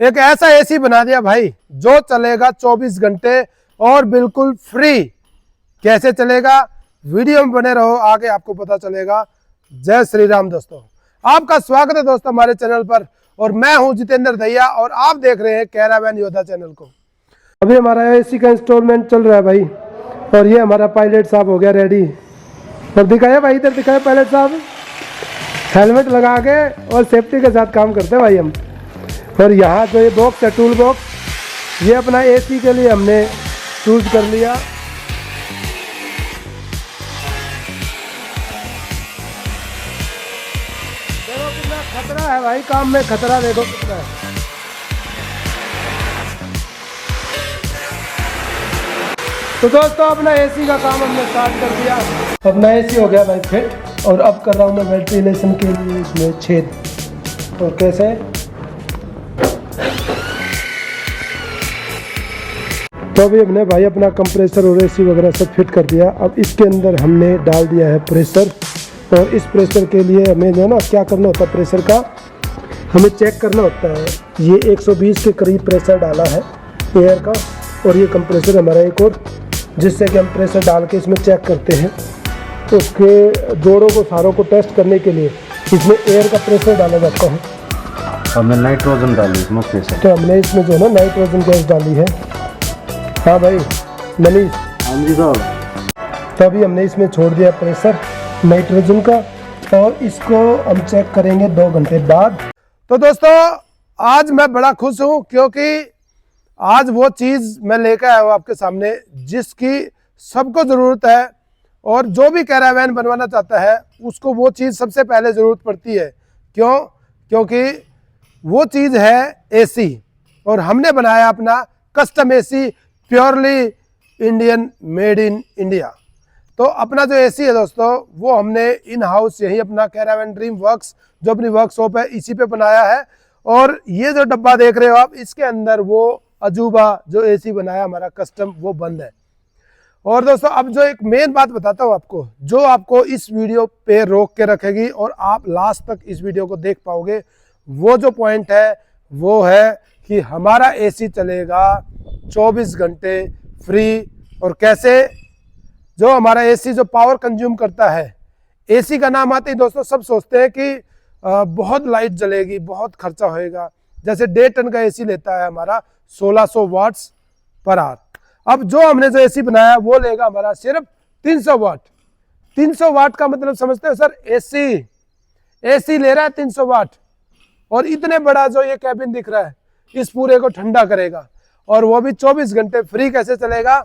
एक ऐसा एसी बना दिया भाई जो चलेगा 24 घंटे और बिल्कुल फ्री। कैसे चलेगा, वीडियो में बने रहो, आगे आपको पता चलेगा। जय श्री राम दोस्तों, आपका स्वागत है दोस्तों हमारे चैनल पर और मैं हूं जितेंद्र दहिया और आप देख रहे हैं कैरावैन योद्धा चैनल को। अभी हमारा एसी का इंस्टॉलमेंट चल रहा है भाई और ये हमारा पायलट साहब हो गया रेडी। और दिखाया भाई, इधर दिखाया पायलट साहब, हेलमेट लगा के और सेफ्टी के साथ काम करते हैं भाई हम। और यहाँ जो ये बॉक्स है, टूल बॉक्स, ये अपना एसी के लिए हमने चूज कर लिया। देखो कितना खतरा है भाई, काम में खतरा देखो कितना है। तो दोस्तों अपना एसी का काम हमने स्टार्ट कर दिया। अपना एसी हो गया भाई फिट और अब कर रहा हूँ मैं वेंटिलेशन के लिए इसमें छेद। और कैसे, तो अभी हमने भाई अपना कंप्रेसर और एसी वगैरह सब फिट कर दिया। अब इसके अंदर हमने डाल दिया है प्रेशर और इस प्रेशर के लिए हमें जो है ना क्या करना होता है, प्रेशर का हमें चेक करना होता है। ये 120 के करीब प्रेशर डाला है एयर का और ये कंप्रेसर हमारा एक और, जिससे कि हम प्रेशर डाल के इसमें चेक करते हैं। तो उसके जोड़ों को सारों को टेस्ट करने के लिए इसमें एयर का प्रेशर डाला जाता है। हमने नाइट्रोजन डाली इसमें प्रेशर, तो हमने इसमें जो है ना नाइट्रोजन गैस डाली है। हाँ भाई मनीष। हाँ जी साहब। तो अभी हमने इसमें छोड़ दिया प्रेशर नाइट्रोजन का और इसको हम चेक करेंगे 2 घंटे बाद। तो दोस्तों आज मैं बड़ा खुश हूँ क्योंकि आज वो चीज़ मैं लेकर आया हूँ आपके सामने जिसकी सबको ज़रूरत है और जो भी कैरावैन बनवाना चाहता है उसको वो चीज़ सबसे पहले ज़रूरत पड़ती है। क्यों? क्योंकि वो चीज़ है एसी और हमने बनाया अपना custom AC, purely Indian, made in India. तो अपना जो एसी है दोस्तों वो हमने इन हाउस यही अपना कैरावैन ड्रीम वर्क्स जो अपनी वर्कशॉप है इसी पे बनाया है। और ये जो डब्बा देख रहे हो आप, इसके अंदर वो अजूबा जो एसी बनाया हमारा कस्टम वो बंद है। और दोस्तों अब जो एक मेन बात बताता हूँ आपको, जो आपको इस वीडियो पे रोक के रखेगी और आप लास्ट तक इस वीडियो को देख पाओगे, वो जो पॉइंट है वो है कि हमारा एसी चलेगा 24 घंटे फ्री। और कैसे? जो हमारा एसी जो पावर कंज्यूम करता है, एसी का नाम आते ही दोस्तों सब सोचते हैं कि बहुत लाइट जलेगी, बहुत खर्चा होएगा। जैसे 1.5 टन का एसी लेता है हमारा 1600 वाट्स पर आवर। अब जो हमने जो एसी बनाया वो लेगा हमारा सिर्फ 300 वाट। 300 वाट का मतलब समझते हो सर, एसी ले रहा है 300 वाट और इतने बड़ा जो ये कैबिन दिख रहा है इस पूरे को ठंडा करेगा और वो भी 24 घंटे फ्री। कैसे चलेगा?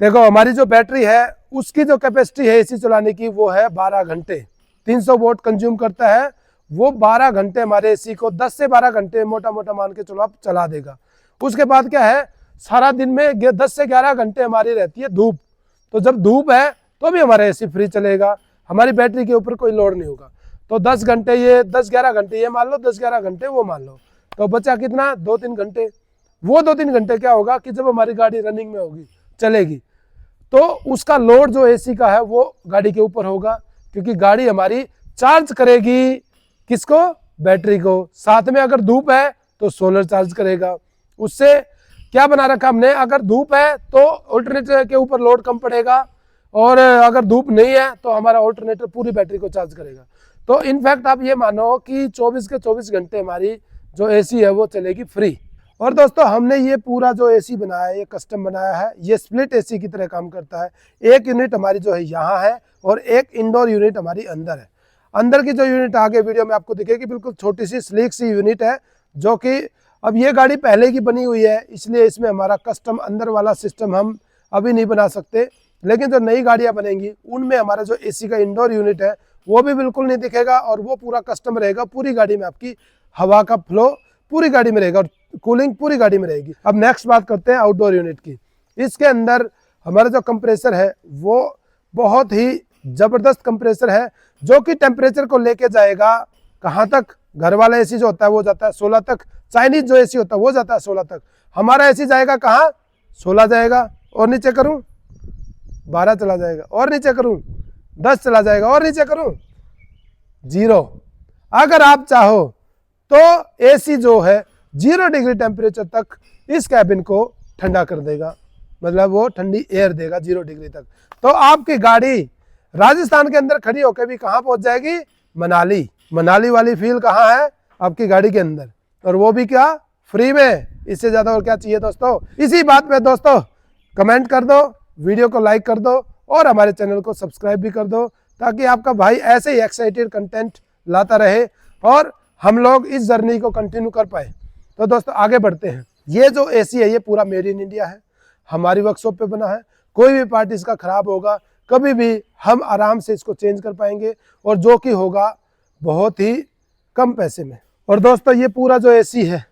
देखो हमारी जो बैटरी है उसकी जो कैपेसिटी है एसी चलाने की वो है 12 घंटे। 300 वोट कंज्यूम करता है वो 12 घंटे हमारे एसी को 10 से 12 घंटे मोटा मोटा मान के चलो आप चला देगा। उसके बाद क्या है, सारा दिन में 10 से 11 घंटे हमारी रहती है धूप। तो जब धूप है तो भी हमारा एसी फ्री चलेगा, हमारी बैटरी के ऊपर कोई लोड नहीं होगा। तो 10 घंटे ये, 10-11 घंटे ये मान लो, 10-11 घंटे वो मान लो, तो बचा कितना? 2-3 घंटे। वो 2-3 घंटे क्या होगा कि जब हमारी गाड़ी रनिंग में होगी, चलेगी, तो उसका लोड जो एसी का है वो गाड़ी के ऊपर होगा क्योंकि गाड़ी हमारी चार्ज करेगी किसको? बैटरी को। साथ में अगर धूप है तो सोलर चार्ज करेगा। उससे क्या बना रखा हमने, अगर धूप है तो ऑल्टरनेटर के ऊपर लोड कम पड़ेगा और अगर धूप नहीं है तो हमारा ऑल्टरनेटर पूरी बैटरी को चार्ज करेगा। तो इनफैक्ट आप ये मानो कि 24 के 24 घंटे हमारी जो एसी है वो चलेगी फ्री। और दोस्तों हमने ये पूरा जो एसी बनाया है, ये कस्टम बनाया है, ये स्प्लिट एसी की तरह काम करता है। एक यूनिट हमारी जो है यहाँ है और एक इंडोर यूनिट हमारी अंदर है। अंदर की जो यूनिट आगे वीडियो में आपको दिखेगी, बिल्कुल छोटी सी स्लीक सी यूनिट है जो कि अब ये गाड़ी पहले की बनी हुई है इसलिए इसमें हमारा कस्टम अंदर वाला सिस्टम हम अभी नहीं बना सकते। लेकिन जो नई गाड़ियाँ बनेंगी उनमें हमारा जो एसी का इंडोर यूनिट है वो भी बिल्कुल नहीं दिखेगा और वो पूरा कस्टम रहेगा। पूरी गाड़ी में आपकी हवा का फ्लो पूरी गाड़ी में रहेगा और कूलिंग पूरी गाड़ी में रहेगी। अब नेक्स्ट बात करते हैं आउटडोर यूनिट की। इसके अंदर हमारा जो कंप्रेसर है वो बहुत ही ज़बरदस्त कंप्रेसर है जो कि टेम्परेचर को लेके जाएगा कहाँ तक? घर वाला एसी जो होता है वो जाता है 16 तक, चाइनीज जो एसी होता है वो जाता है 16 तक। हमारा एसी जाएगा कहाँ? 16 जाएगा। और नीचे करूँ 12 चला जाएगा, और नीचे करूँ 10 चला जाएगा, और नीचे करूँ 0। अगर आप चाहो तो एसी जो है 0 डिग्री टेम्परेचर तक इस कैबिन को ठंडा कर देगा, मतलब वो ठंडी एयर देगा 0 डिग्री तक। तो आपकी गाड़ी राजस्थान के अंदर खड़ी होकर भी कहाँ पहुंच जाएगी? मनाली। मनाली वाली फील कहाँ है? आपकी गाड़ी के अंदर, और वो भी क्या? फ्री में। इससे ज्यादा और क्या चाहिए दोस्तों? इसी बात पे दोस्तों कमेंट कर दो, वीडियो को लाइक कर दो और हमारे चैनल को सब्सक्राइब भी कर दो, ताकि आपका भाई ऐसे ही एक्साइटेड कंटेंट लाता रहे और हम लोग इस जर्नी को कंटिन्यू कर पाए। तो दोस्तों आगे बढ़ते हैं। ये जो एसी है ये पूरा मेड इन इंडिया है, हमारी वर्कशॉप पे बना है। कोई भी पार्ट इसका खराब होगा कभी भी हम आराम से इसको चेंज कर पाएंगे, और जो कि होगा बहुत ही कम पैसे में। और दोस्तों ये पूरा जो एसी है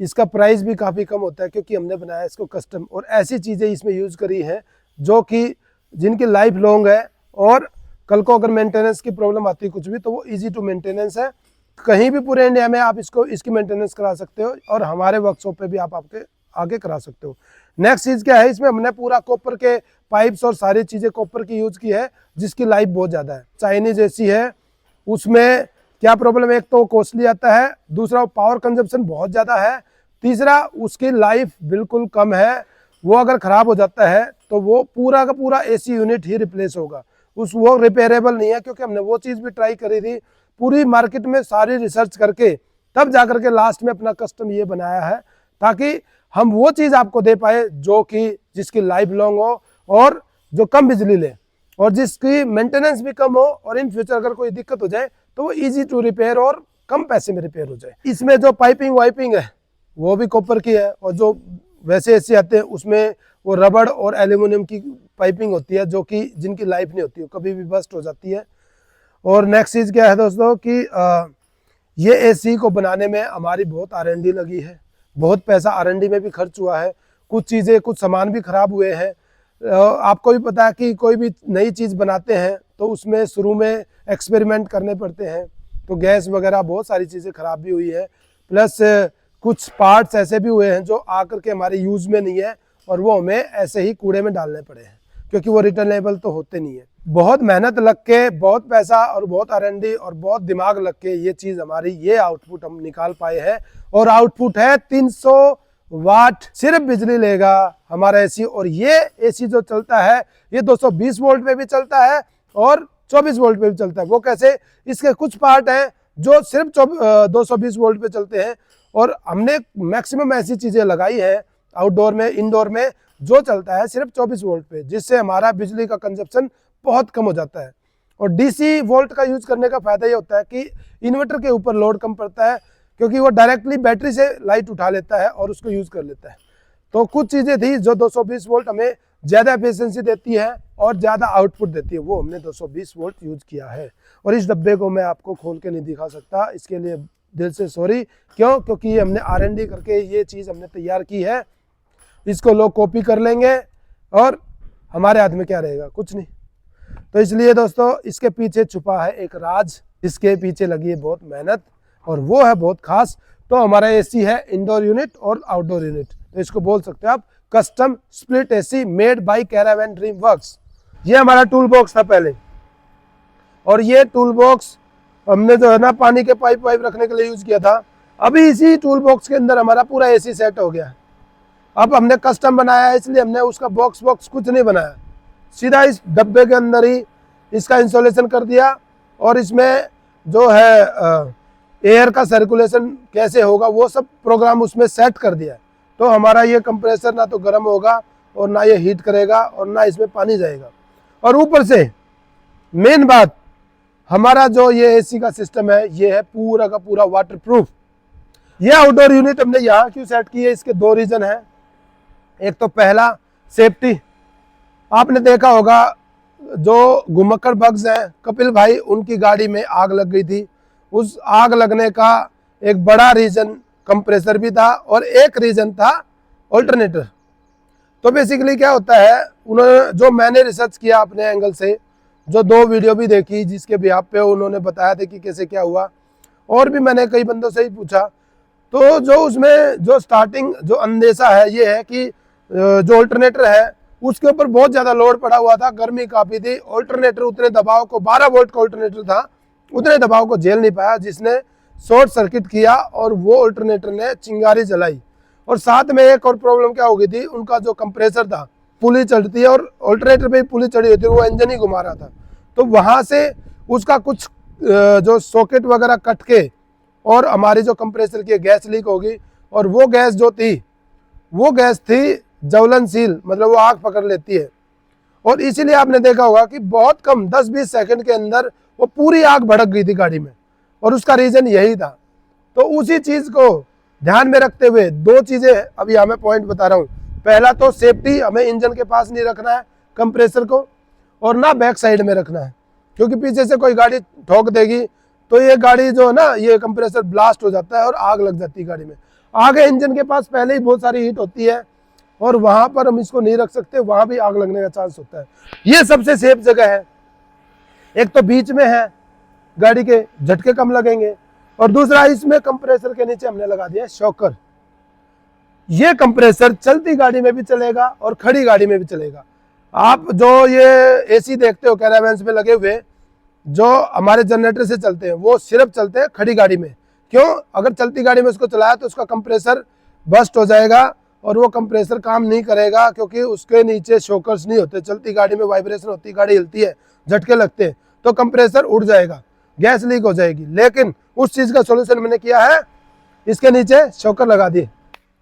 इसका प्राइस भी काफ़ी कम होता है, क्योंकि हमने बनाया इसको कस्टम, और ऐसी चीज़ें इसमें यूज़ करी हैं जो कि जिनकी लाइफ लॉन्ग है, और कल को अगर मेंटेनेंस की प्रॉब्लम आती है कुछ भी, तो वो इजी टू मेंटेनेंस है। कहीं भी पूरे इंडिया में आप इसकी मेंटेनेंस करा सकते हो, और हमारे वर्कशॉप पे भी आप आपके आगे करा सकते हो। नेक्स्ट चीज़ क्या है, इसमें हमने पूरा कॉपर के पाइप्स और सारी चीज़ें कॉपर की यूज़ की है, जिसकी लाइफ बहुत ज़्यादा है। चाइनीज एसी है, उसमें क्या प्रॉब्लम है? एक तो कॉस्टली आता है, दूसरा पावर कंजप्शन बहुत ज़्यादा है, तीसरा उसकी लाइफ बिल्कुल कम है। वो अगर ख़राब हो जाता है तो वो पूरा का पूरा एसी यूनिट ही रिप्लेस होगा, वो रिपेयरेबल नहीं है। क्योंकि हमने वो चीज़ भी ट्राई करी थी, पूरी मार्केट में सारी रिसर्च करके तब जा करके लास्ट में अपना कस्टम ये बनाया है, ताकि हम वो चीज़ आपको दे पाए जो कि जिसकी लाइफ लॉन्ग हो, और जो कम बिजली ले, और जिसकी मेंटेनेंस भी कम हो, और इन फ्यूचर अगर कोई दिक्कत हो जाए तो वो इजी टू रिपेयर और कम पैसे में रिपेयर हो जाए। इसमें जो पाइपिंग वाइपिंग है वो भी कॉपर की है, और जो वैसे एसी आते हैं उसमें वो रबड़ और एल्यूमिनियम की पाइपिंग होती है, जो कि जिनकी लाइफ नहीं होती, कभी भी बस्ट हो जाती है। और नेक्स्ट चीज़ क्या है दोस्तों कि ये एसी को बनाने में हमारी बहुत R&D लगी है, बहुत पैसा R&D में भी खर्च हुआ है। कुछ चीज़ें, कुछ सामान भी ख़राब हुए हैं। आपको भी पता है कि कोई भी नई चीज़ बनाते हैं तो उसमें शुरू में एक्सपेरिमेंट करने पड़ते हैं, तो गैस वगैरह बहुत सारी चीज़ें ख़राब भी हुई है। प्लस कुछ पार्ट्स ऐसे भी हुए हैं जो आकर के हमारे यूज़ में नहीं है, और वो हमें ऐसे ही कूड़े में डालने पड़े हैं, क्योंकि वो रिटर्नेबल तो होते नहीं है। बहुत मेहनत लग के, बहुत पैसा और बहुत R&D और बहुत दिमाग लग के ये चीज़ हमारी, ये आउटपुट हम निकाल पाए हैं। और आउटपुट है 300 वाट सिर्फ बिजली लेगा हमारा एसी। और ये एसी जो चलता है ये 220 वोल्ट पे भी चलता है और 24 वोल्ट पे भी चलता है। वो कैसे? इसके कुछ पार्ट हैं जो सिर्फ 220 वोल्ट पे चलते हैं, और हमने मैक्सिमम ऐसी चीज़ें लगाई है आउटडोर में, इनडोर में, जो चलता है सिर्फ 24 वोल्ट पे, जिससे हमारा बिजली का कंजप्शन बहुत कम हो जाता है। और डीसी वोल्ट का यूज़ करने का फ़ायदा ये होता है कि इन्वर्टर के ऊपर लोड कम पड़ता है, क्योंकि वो डायरेक्टली बैटरी से लाइट उठा लेता है और उसको यूज़ कर लेता है। तो कुछ चीज़ें थी जो 220 वोल्ट हमें ज़्यादा एफिशिएंसी देती है और ज़्यादा आउटपुट देती है, वो हमने 220 वोल्ट यूज़ किया है। और इस डब्बे को मैं आपको खोल के नहीं दिखा सकता, इसके लिए दिल से सॉरी। क्यों? क्योंकि ये हमने R&D करके ये चीज़ हमने तैयार की है। इसको लोग कॉपी कर लेंगे और हमारे हाथ में क्या रहेगा? कुछ नहीं। तो इसलिए दोस्तों इसके पीछे छुपा है एक राज, इसके पीछे लगी है बहुत मेहनत, और वो है बहुत खास। तो हमारा एसी है इंडोर यूनिट और आउटडोर यूनिट, तो इसको बोल सकते हो आप custom split AC made by caravan dream works. ये हमारा टूल बॉक्स था पहले, और ये टूल बॉक्स हमने जो है ना पानी के पाइप वाइप रखने के लिए यूज किया था। अभी इसी टूल बॉक्स के अंदर हमारा पूरा एसी सेट हो गया है। अब हमने कस्टम बनाया है, इसलिए हमने उसका बॉक्स कुछ नहीं बनाया, सीधा इस डब्बे के अंदर ही इसका इंस्टॉलेशन कर दिया। और इसमें जो है एयर का सर्कुलेशन कैसे होगा वो सब प्रोग्राम उसमें सेट कर दिया है। तो हमारा ये कंप्रेसर ना तो गर्म होगा और ना ये हीट करेगा और ना इसमें पानी जाएगा। और ऊपर से मेन बात, हमारा जो ये एसी का सिस्टम है ये है पूरा का पूरा वाटरप्रूफ। ये आउटडोर यूनिट हमने यहाँ क्यों सेट की है, इसके दो रीज़न है। एक तो पहला सेफ्टी, आपने देखा होगा जो घुमक्कड़ बग्स हैं, कपिल भाई उनकी गाड़ी में आग लग गई थी। उस आग लगने का एक बड़ा रीज़न कंप्रेसर भी था और एक रीज़न था ऑल्टरनेटर। तो बेसिकली क्या होता है, उन्होंने जो मैंने रिसर्च किया अपने एंगल से, जो 2 वीडियो भी देखी जिसके भी आप पे उन्होंने बताया था कि कैसे क्या हुआ, और भी मैंने कई बंदों से ही पूछा। तो जो उसमें जो स्टार्टिंग जो अंदेशा है ये है कि जो ऑल्टरनेटर है उसके ऊपर बहुत ज़्यादा लोड पड़ा हुआ था, गर्मी काफ़ी थी। ऑल्टरनेटर उतने दबाव को, 12 वोल्ट का ऑल्टरनेटर था, उतने दबाव को झेल नहीं पाया, जिसने शॉर्ट सर्किट किया और वो अल्टरनेटर ने चिंगारी जलाई। और साथ में एक और प्रॉब्लम क्या हो गई थी, उनका जो कंप्रेसर था, पुली चढ़ती है और अल्टरनेटर पे पुली चढ़ी होती है, वो इंजन ही घुमा रहा था, तो वहां से उसका कुछ जो सॉकेट वगैरह कट के और हमारी जो कंप्रेसर की गैस लीक होगी। और वो गैस जो थी वो गैस थी ज्वलनशील, मतलब वो आग पकड़ लेती है। और इसीलिए आपने देखा होगा कि बहुत कम 10-20 सेकंड के अंदर वो पूरी आग भड़क गई थी गाड़ी में, और उसका रीजन यही था। तो उसी चीज को ध्यान में रखते हुए दो चीजें अभी हमें पॉइंट बता रहा हूँ। पहला तो सेफ्टी, हमें इंजन के पास नहीं रखना है कंप्रेसर को, और ना बैक साइड में रखना है, क्योंकि पीछे से कोई गाड़ी ठोक देगी तो ये गाड़ी जो है ना, ये कंप्रेसर ब्लास्ट हो जाता है और आग लग जाती है गाड़ी में। आगे इंजन के पास पहले ही बहुत सारी हीट होती है और वहां पर हम इसको नहीं रख सकते, वहां भी आग लगने का चांस होता है। ये सबसे सेफ जगह है। एक तो बीच में है, गाड़ी के झटके कम लगेंगे, और दूसरा इसमें कंप्रेसर के नीचे हमने लगा दिया शॉकर। ये कंप्रेसर चलती गाड़ी में भी चलेगा और खड़ी गाड़ी में भी चलेगा। आप जो ये एसी देखते हो कैरावैन्स में लगे हुए, जो हमारे जनरेटर से चलते हैं, वो सिर्फ चलते हैं खड़ी गाड़ी में। क्यों? अगर चलती गाड़ी में उसको चलाया तो उसका कंप्रेसर बस्ट हो जाएगा और वो कंप्रेसर काम नहीं करेगा, क्योंकि उसके नीचे शॉकर्स नहीं होते। चलती गाड़ी में वाइब्रेशन होती है, गाड़ी हिलती है, झटके लगते हैं, तो कंप्रेसर उड़ जाएगा, गैस लीक हो जाएगी। लेकिन उस चीज़ का सोल्यूशन मैंने किया है, इसके नीचे शॉकर लगा दिए।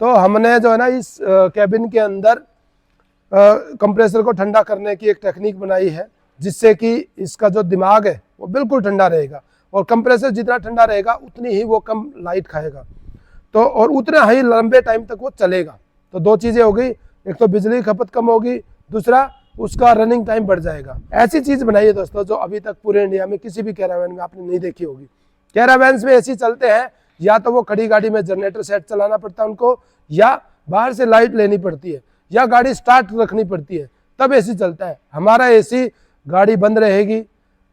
तो हमने जो है ना इस कैबिन के अंदर कंप्रेसर को ठंडा करने की एक टेक्निक बनाई है, जिससे कि इसका जो दिमाग है वो बिल्कुल ठंडा रहेगा, और कंप्रेसर जितना ठंडा रहेगा उतनी ही वो कम लाइट खाएगा, तो और उतना ही लंबे टाइम तक वो चलेगा। तो दो चीज़ें हो गई, एक तो बिजली खपत कम होगी, दूसरा उसका रनिंग टाइम बढ़ जाएगा। ऐसी चीज़ बनाइए दोस्तों जो अभी तक पूरे इंडिया में किसी भी कैरावैन में आपने नहीं देखी होगी। कैरावैन्स में ऐसी चलते हैं, या तो वो खड़ी गाड़ी में जनरेटर सेट चलाना पड़ता है उनको, या बाहर से लाइट लेनी पड़ती है, या गाड़ी स्टार्ट रखनी पड़ती है, तब एसी चलता है। हमारा एसी गाड़ी बंद रहेगी,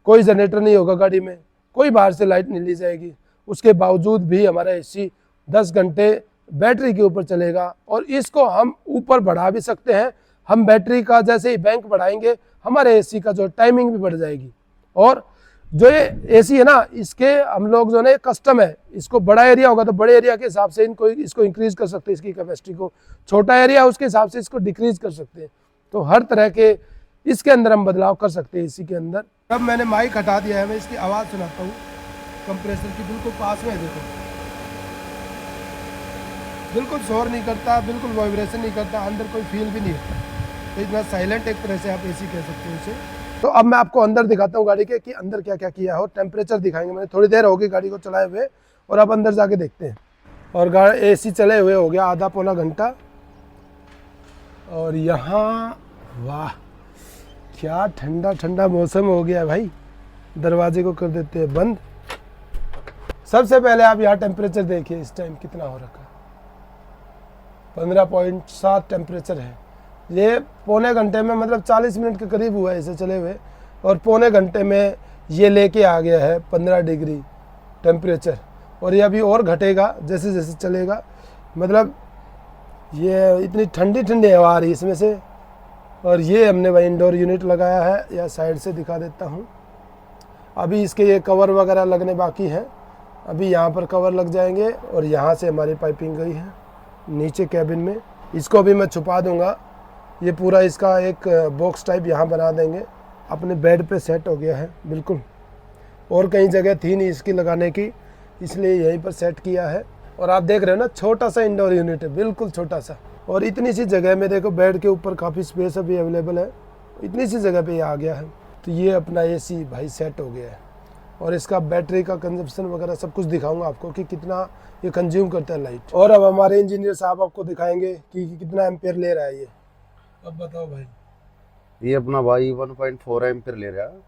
कोई जनरेटर नहीं होगा गाड़ी में, कोई बाहर से लाइट नहीं ली जाएगी, उसके बावजूद भी हमारा एसी 10 घंटे बैटरी के ऊपर चलेगा। और इसको हम ऊपर बढ़ा भी सकते हैं। हम बैटरी का जैसे ही बैंक बढ़ाएंगे, हमारे एसी का जो टाइमिंग भी बढ़ जाएगी। और जो ये एसी है ना, इसके हम लोग जो है कस्टम है, इसको बड़ा एरिया होगा तो बड़े एरिया के हिसाब से इसको इंक्रीज कर सकते हैं, इसकी कैपेसिटी को। छोटा एरिया उसके हिसाब से इसको डिक्रीज कर सकते हैं। तो हर तरह के इसके अंदर हम बदलाव कर सकते हैं एसी के अंदर। अब मैंने माइक हटा दिया है, मैं इसकी आवाज़ सुनाता हूँ कंप्रेसर की, बिल्कुल पास में है, देखो बिल्कुल शोर नहीं करता, बिल्कुल वाइब्रेशन नहीं करता, अंदर कोई फील भी नहीं होता। तो इतना साइलेंट एक तरह से आप एसी कह सकते हो इसे। तो अब मैं आपको अंदर दिखाता हूँ गाड़ी के कि अंदर क्या क्या किया हो। टेम्परेचर दिखाएंगे, मैंने थोड़ी देर होगी गाड़ी को चलाए हुए, और अब अंदर जाके देखते हैं। और गाड़ी एसी चले हुए हो गया आधा पौना घंटा। और यहाँ वाह क्या ठंडा ठंडा मौसम हो गया भाई। दरवाजे को कर देते हैं बंद। सबसे पहले आप यहाँ टेम्परेचर देखिए, इस टाइम कितना हो रखा है, 15.7 टेम्परेचर है। ये पौने घंटे में, मतलब 40 मिनट के करीब हुआ है इसे चले हुए, और पौने घंटे में ये लेके आ गया है 15 डिग्री टेम्परेचर। और ये अभी और घटेगा जैसे जैसे चलेगा, मतलब ये इतनी ठंडी ठंडी हवा आ रही है इसमें से। और ये हमने वही इंडोर यूनिट लगाया है, या साइड से दिखा देता हूँ। अभी इसके ये कवर वगैरह लगने बाकी हैं, अभी यहाँ पर कवर लग जाएंगे। और यहाँ से हमारी पाइपिंग गई है नीचे कैबिन में, इसको भी मैं छुपा दूँगा। ये पूरा इसका एक बॉक्स टाइप यहाँ बना देंगे। अपने बेड पे सेट हो गया है बिल्कुल, और कहीं जगह थी नहीं इसकी लगाने की, इसलिए यहीं पर सेट किया है। और आप देख रहे हो ना, छोटा सा इंडोर यूनिट है, बिल्कुल छोटा सा। और इतनी सी जगह में देखो, बेड के ऊपर काफ़ी स्पेस अभी अवेलेबल है, इतनी सी जगह पे ये आ गया है। तो ये अपना एसी भाई सेट हो गया है। और इसका बैटरी का कंजप्शन वगैरह सब कुछ दिखाऊंगा आपको कि कितना ये कंज्यूम करता है लाइट। और अब हमारे इंजीनियर साहब आपको दिखाएंगे कि कितना एम्पेयर ले रहा है ये। अब बताओ भाई। ये अपना भाई 1.4 एम्पीयर ले रहा है,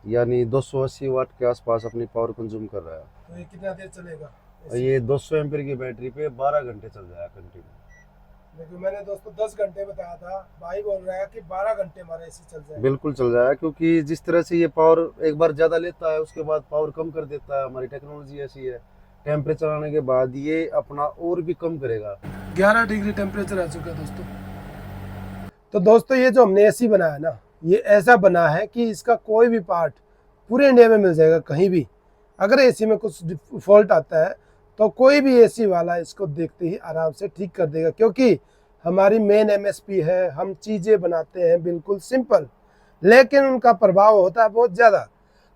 यानी 280 वाट के आसपास अपनी पावर कंज्यूम कर रहा है। तो ये कितना देर चलेगा? ये 200 एम्पीयर की बैटरी पे 12 घंटे चल जाएगा कंटिन्यू। लेकिन मैंने दोस्तों 10 घंटे बताया था, भाई बोल रहा है कि 12 घंटे हमारा एसी चल जाएगा। बिल्कुल चल जाएगा, क्योंकि जिस तरह से ये पावर एक बार ज़्यादा लेता है उसके बाद पावर कम कर देता है। हमारी टेक्नोलॉजी ऐसी है, टेम्परेचर आने के बाद ये अपना और भी कम करेगा। 11 डिग्री टेम्परेचर आ चुका है दोस्तों। तो दोस्तों ये जो हमने एसी बनाया ना, ये ऐसा बना है कि इसका कोई भी पार्ट पूरे इंडिया में मिल जाएगा कहीं भी। अगर एसी में कुछ फॉल्ट आता है तो कोई भी एसी वाला इसको देखते ही आराम से ठीक कर देगा, क्योंकि हमारी मेन एमएसपी है, हम चीज़ें बनाते हैं बिल्कुल सिंपल, लेकिन उनका प्रभाव होता है बहुत ज़्यादा।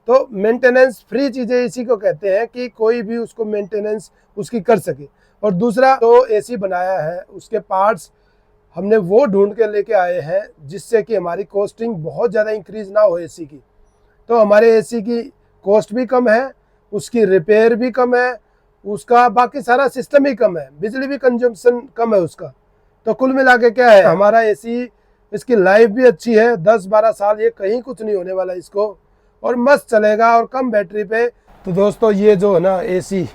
तो मेंटेनेंस फ्री चीज़ें इसी को कहते हैं कि कोई भी उसको मेंटेनेंस उसकी कर सके। और दूसरा, तो एसी बनाया है उसके पार्ट्स हमने वो ढूंढ के लेके आए हैं जिससे कि हमारी कॉस्टिंग बहुत ज़्यादा इंक्रीज ना हो एसी की। तो हमारे एसी की कॉस्ट भी कम है, उसकी रिपेयर भी कम है, उसका बाकी सारा सिस्टम ही कम है, बिजली भी कंजम्पशन कम है उसका। तो कुल मिला के क्या है, हमारा एसी, इसकी लाइफ भी अच्छी है, 10-12 साल ये कहीं कुछ नहीं होने वाला इसको, और मस्त चलेगा और कम बैटरी पे। तो दोस्तों ये जो है ना एसी,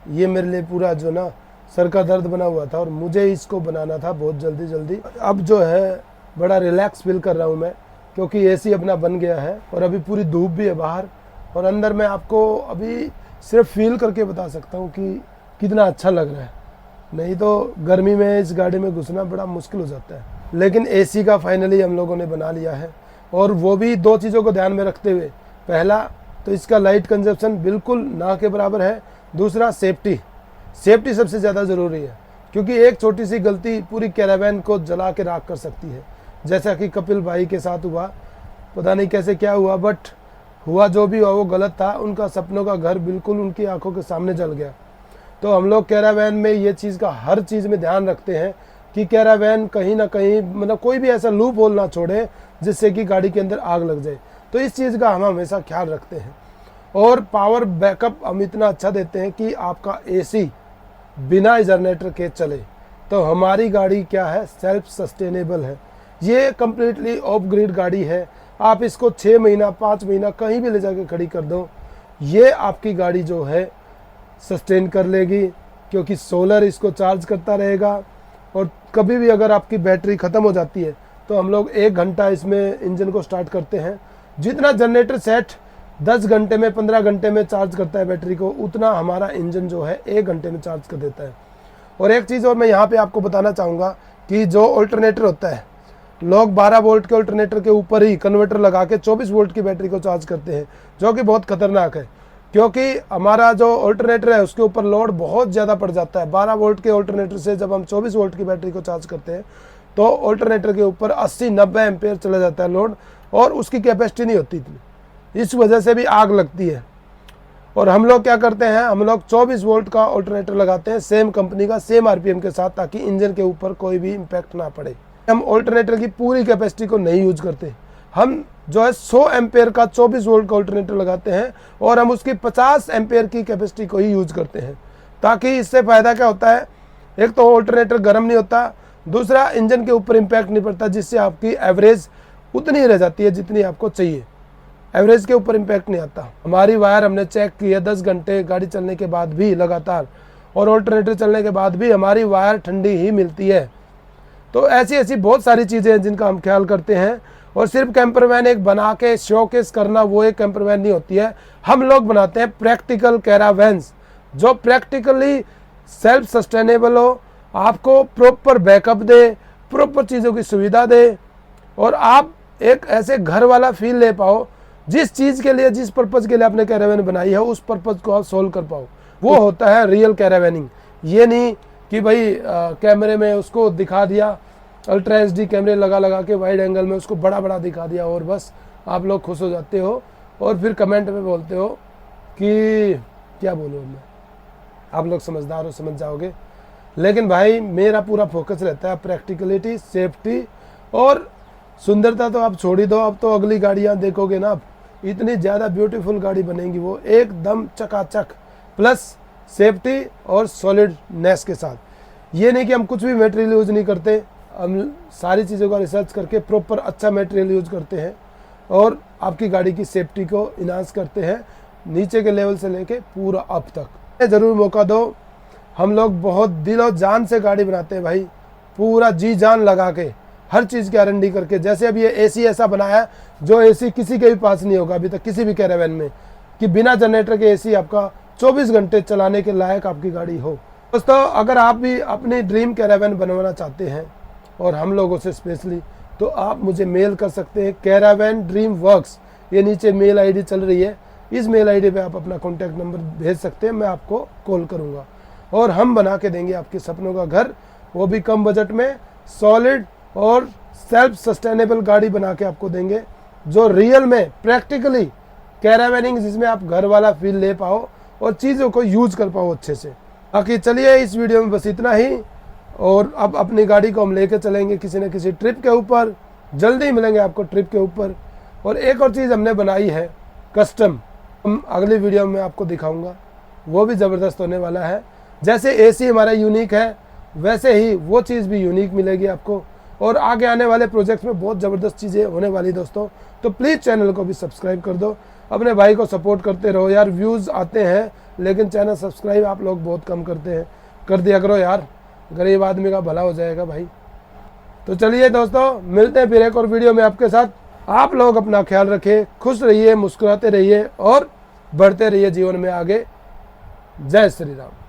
ये मेरे लिए पूरा जो ना सर का दर्द बना हुआ था और मुझे इसको बनाना था बहुत जल्दी। अब जो है बड़ा रिलैक्स फील कर रहा हूँ मैं, क्योंकि एसी अपना बन गया है और अभी पूरी धूप भी है बाहर, और अंदर मैं आपको अभी सिर्फ फील करके बता सकता हूँ कि कितना अच्छा लग रहा है। नहीं तो गर्मी में इस गाड़ी में घुसना बड़ा मुश्किल हो जाता है। लेकिन एसी का फाइनली हम लोगों ने बना लिया है, और वो भी दो चीज़ों को ध्यान में रखते हुए। पहला तो इसका लाइट कंजप्शन बिल्कुल ना के बराबर है। दूसरा सेफ्टी सबसे ज़्यादा ज़रूरी है, क्योंकि एक छोटी सी गलती पूरी कैरावैन को जला के राख कर सकती है, जैसा कि कपिल भाई के साथ हुआ। पता नहीं कैसे क्या हुआ, बट हुआ जो भी हुआ वो गलत था। उनका सपनों का घर बिल्कुल उनकी आंखों के सामने जल गया। तो हम लोग कैरावैन में ये चीज़ का हर चीज़ में ध्यान रखते हैं कि कैरावैन कहीं ना कहीं मतलब कोई भी ऐसा लूप होल ना छोड़े जिससे कि गाड़ी के अंदर आग लग जाए। तो इस चीज़ का हम हमेशा ख्याल रखते हैं। और पावर बैकअप हम इतना अच्छा देते हैं कि आपका एसी बिना जनरेटर के चले। तो हमारी गाड़ी क्या है, सेल्फ सस्टेनेबल है। ये कम्प्लीटली ऑफ ग्रिड गाड़ी है। आप इसको 6 महीना 5 महीना कहीं भी ले जाके खड़ी कर दो, ये आपकी गाड़ी जो है सस्टेन कर लेगी, क्योंकि सोलर इसको चार्ज करता रहेगा। और कभी भी अगर आपकी बैटरी ख़त्म हो जाती है तो हम लोग 1 घंटा इसमें इंजन को स्टार्ट करते हैं। जितना जनरेटर सेट 10 घंटे में 15 घंटे में चार्ज करता है बैटरी को, उतना हमारा इंजन जो है 1 घंटे में चार्ज कर देता है। और एक चीज़ और मैं यहाँ पे आपको बताना चाहूँगा कि जो अल्टरनेटर होता है, लोग 12 वोल्ट के अल्टरनेटर के ऊपर ही कन्वर्टर लगा के 24 वोल्ट की बैटरी को चार्ज करते हैं, जो कि बहुत खतरनाक है, क्योंकि हमारा जो अल्टरनेटर है उसके ऊपर लोड बहुत ज़्यादा पड़ जाता है। 12 वोल्ट के अल्टरनेटर से जब हम 24 वोल्ट की बैटरी को चार्ज करते हैं तो अल्टरनेटर के ऊपर 80-90 एम्पेयर चला जाता है लोड, और उसकी कैपेसिटी नहीं होती इतनी। इस वजह से भी आग लगती है। और हम लोग क्या करते हैं, हम लोग 24 वोल्ट का अल्टरनेटर लगाते हैं, सेम कंपनी का, सेम आरपीएम के साथ, ताकि इंजन के ऊपर कोई भी इम्पैक्ट ना पड़े। हम अल्टरनेटर की पूरी कैपेसिटी को नहीं यूज करते। हम जो है 100 एम्पेयर का 24 वोल्ट का अल्टरनेटर लगाते हैं, और हम उसकी 50 एम्पेयर की कैपेसिटी को ही यूज करते हैं, ताकि इससे फ़ायदा क्या होता है, एक तो अल्टरनेटर गर्म नहीं होता, दूसरा इंजन के ऊपर इम्पैक्ट नहीं पड़ता, जिससे आपकी एवरेज उतनी रह जाती है जितनी आपको चाहिए। एवरेज के ऊपर इम्पैक्ट नहीं आता। हमारी वायर हमने चेक की है 10 घंटे गाड़ी चलने के बाद भी लगातार, और अल्टरनेटर चलने के बाद भी हमारी वायर ठंडी ही मिलती है। तो ऐसी ऐसी बहुत सारी चीज़ें हैं जिनका हम ख्याल करते हैं। और सिर्फ कैंपर वैन एक बना के शोकेस करना, वो एक कैंपर वैन नहीं होती है। हम लोग बनाते हैं प्रैक्टिकल कैरावैन्स, जो प्रैक्टिकली सेल्फ सस्टेनेबल हो, आपको प्रॉपर बैकअप दे, प्रॉपर चीज़ों की सुविधा दे, और आप एक ऐसे घर वाला फील ले पाओ, जिस चीज़ के लिए, जिस पर्पज़ के लिए आपने कैरावैन बनाई है, उस पर्पज़ को आप सोल्व कर पाओ। वो होता है रियल कैरावैनिंग। ये नहीं कि भाई कैमरे में उसको दिखा दिया, अल्ट्रा एचडी कैमरे लगा के वाइड एंगल में उसको बड़ा बड़ा दिखा दिया, और बस आप लोग खुश हो जाते हो, और फिर कमेंट में बोलते हो कि क्या बोलूँ मैं, आप लोग समझदार हो, समझ जाओगे। लेकिन भाई मेरा पूरा फोकस रहता है प्रैक्टिकलिटी, सेफ्टी और सुंदरता तो आप छोड़ ही दो। अब तो अगली गाड़ियाँ देखोगे ना, आप इतनी ज़्यादा ब्यूटीफुल गाड़ी बनेंगी, वो एकदम चकाचक, प्लस सेफ्टी और सॉलिडनेस के साथ। ये नहीं कि हम कुछ भी मटेरियल यूज़ नहीं करते, हम सारी चीज़ों का रिसर्च करके प्रॉपर अच्छा मटेरियल यूज़ करते हैं, और आपकी गाड़ी की सेफ्टी को इन्हांस करते हैं, नीचे के लेवल से लेके पूरा अप तक। ज़रूर मौका दो। हम लोग बहुत दिल और जान से गाड़ी बनाते हैं भाई, पूरा जी जान लगा के, हर चीज़ की R&D करके। जैसे अब ये एसी ऐसा बनाया जो एसी किसी के भी पास नहीं होगा अभी तक, किसी भी कैरावैन में, कि बिना जनरेटर के एसी आपका 24 घंटे चलाने के लायक आपकी गाड़ी हो। दोस्तों अगर आप भी अपनी ड्रीम कैरावैन बनवाना चाहते हैं, और हम लोगों से स्पेशली, तो आप मुझे मेल कर सकते हैं, कैरावैन ड्रीम वर्क्स, ये नीचे मेल ID चल रही है, इस मेल आईडी पे आप अपना कॉन्टैक्ट नंबर भेज सकते हैं, मैं आपको कॉल करूँगा और हम बना के देंगे आपके सपनों का घर, वो भी कम बजट में सॉलिड और सेल्फ सस्टेनेबल गाड़ी बना के आपको देंगे, जो रियल में प्रैक्टिकली कैरावेनिंग, जिसमें आप घर वाला फील ले पाओ और चीज़ों को यूज कर पाओ अच्छे से। बाकी चलिए इस वीडियो में बस इतना ही, और अब अपनी गाड़ी को हम लेके चलेंगे किसी न किसी ट्रिप के ऊपर, जल्दी ही मिलेंगे आपको ट्रिप के ऊपर। और एक और चीज़ हमने बनाई है कस्टम, हम अगली वीडियो में आपको दिखाऊंगा, वो भी ज़बरदस्त होने वाला है। जैसे एसी हमारा यूनिक है वैसे ही वो चीज़ भी यूनिक मिलेगी आपको, और आगे आने वाले प्रोजेक्ट्स में बहुत ज़बरदस्त चीज़ें होने वाली दोस्तों। तो प्लीज़ चैनल को भी सब्सक्राइब कर दो, अपने भाई को सपोर्ट करते रहो यार। व्यूज़ आते हैं लेकिन चैनल सब्सक्राइब आप लोग बहुत कम करते हैं, कर दिया करो यार, गरीब आदमी का भला हो जाएगा भाई। तो चलिए दोस्तों, मिलते हैं फिर एक और वीडियो में आपके साथ। आप लोग अपना ख्याल रखें, खुश रहिए, मुस्कुराते रहिए और बढ़ते रहिए जीवन में आगे। जय श्री राम।